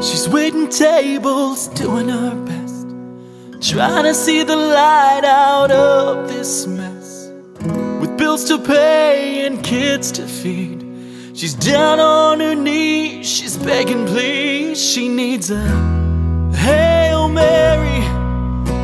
She's waiting tables, doing her best, trying to see the light out of this mess. With bills to pay and kids to feed, she's down on her knees, she's begging please. She needs a Hail Mary,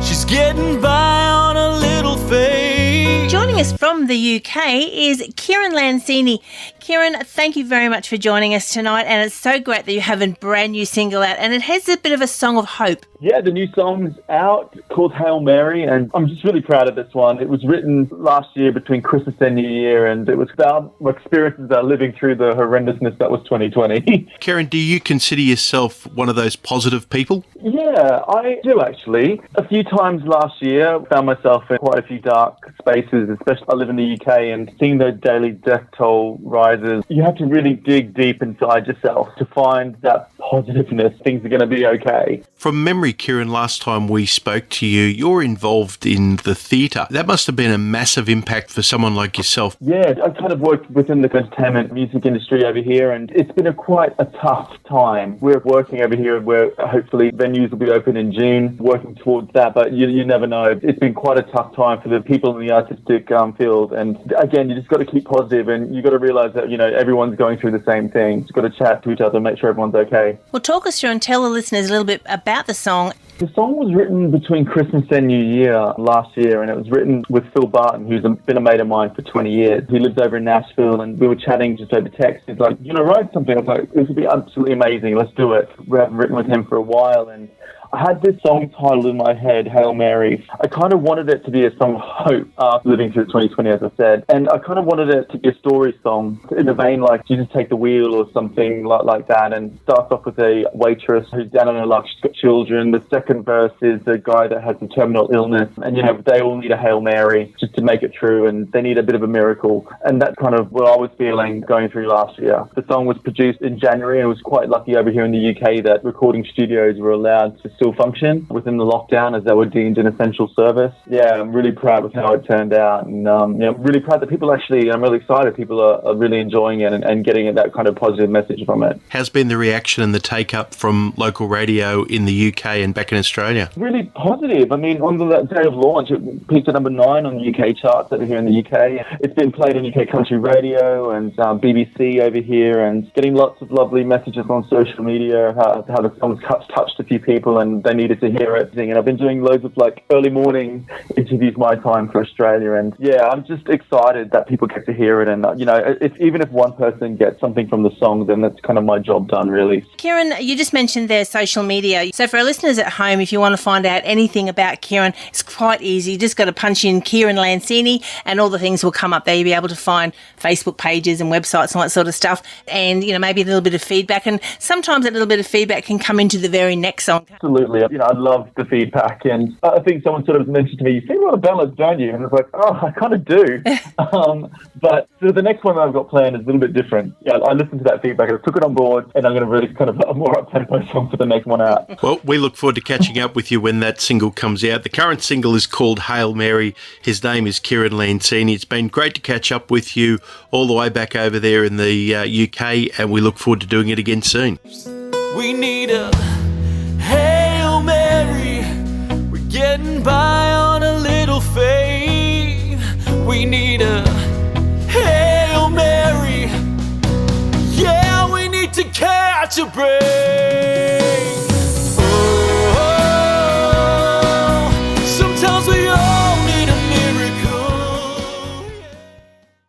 she's getting by on a little faith. Joining us from the UK is Kieran Lancini. Kieran, thank you very much for joining us tonight, and it's so great that you have a brand new single out, and it has a bit of a song of hope. Yeah, the new song's out called Hail Mary, and I'm just really proud of this one. It was written last year between Christmas and New Year, and it was about my experiences of living through the horrendousness that was 2020. Kieran, do you consider yourself one of those positive people? Yeah, I do actually. A few times last year, I found myself in quite a few dark spaces, especially I live in the UK, and seeing the daily death toll rises, you have to really dig deep inside yourself to find that positiveness. Things are going to be okay. From memory, Kieran, last time we spoke to you, you're involved in the theatre. That must have been a massive impact for someone like yourself. Yeah, I kind of worked within the entertainment music industry over here, and it's been quite a tough time. We're working over here where hopefully venues will be open in June, working towards that, but you never know. It's been quite a tough time for the people in the artistic field, and again, you just got to keep positive, and you got to realise that, everyone's going through the same thing. You've got to chat to each other and make sure everyone's okay. Well, talk us through and tell the listeners a little bit about the song. The song was written between Christmas and New Year last year, and it was written with Phil Barton, who's been a mate of mine for 20 years. He lives over in Nashville, and we were chatting just over text. He's like, write something? I was like, this would be absolutely amazing. Let's do it. We haven't written with him for a while, and I had this song title in my head, Hail Mary. I kind of wanted it to be a song of hope after living through 2020, as I said. And I kind of wanted it to be a story song in the vein like Jesus Take the Wheel or something like that. And starts off with a waitress who's down on her luck. She's got children. The second verse is a guy that has a terminal illness. And, they all need a Hail Mary just to make it true. And they need a bit of a miracle. And that's kind of what I was feeling going through last year. The song was produced in January, and I was quite lucky over here in the UK that recording studios were allowed to still function within the lockdown as they were deemed an essential service. Yeah, I'm really proud with how it turned out, and I'm really proud that people I'm really excited people are really enjoying it and getting that kind of positive message from it. How's been the reaction and the take-up from local radio in the UK and back in Australia? Really positive. I mean, on the day of launch, it peaked at number 9 on the UK charts over here in the UK. It's been played on UK country radio and BBC over here, and getting lots of lovely messages on social media how the song's touched a few people and they needed to hear it. And I've been doing loads of early morning interviews my time for Australia, and yeah, I'm just excited that people get to hear it. And even if one person gets something from the song, then that's kind of my job done, really. Kieran, you just mentioned their social media. So for our listeners at home, if you want to find out anything about Kieran, it's quite easy. You just got to punch in Kieran Lancini and all the things will come up there. You'll be able to find Facebook pages and websites and all that sort of stuff, and maybe a little bit of feedback, and sometimes that little bit of feedback can come into the very next song. Absolutely. I love the feedback, and I think someone sort of mentioned to me, you sing a lot of ballads, don't you? And I was like, oh, I kind of do. But so the next one I've got planned is a little bit different. Yeah, I listened to that feedback, I took it on board, and I'm going to really kind of a more up-tempo song for the next one out. Well, we look forward to catching up with you when that single comes out. The current single is called Hail Mary. His name is Kieran Lancini. It's been great to catch up with you all the way back over there in the UK, and we look forward to doing it again soon. We need a Hail Mary, we're getting by on a little faith. We need a Hail Mary, yeah, we need to catch a break.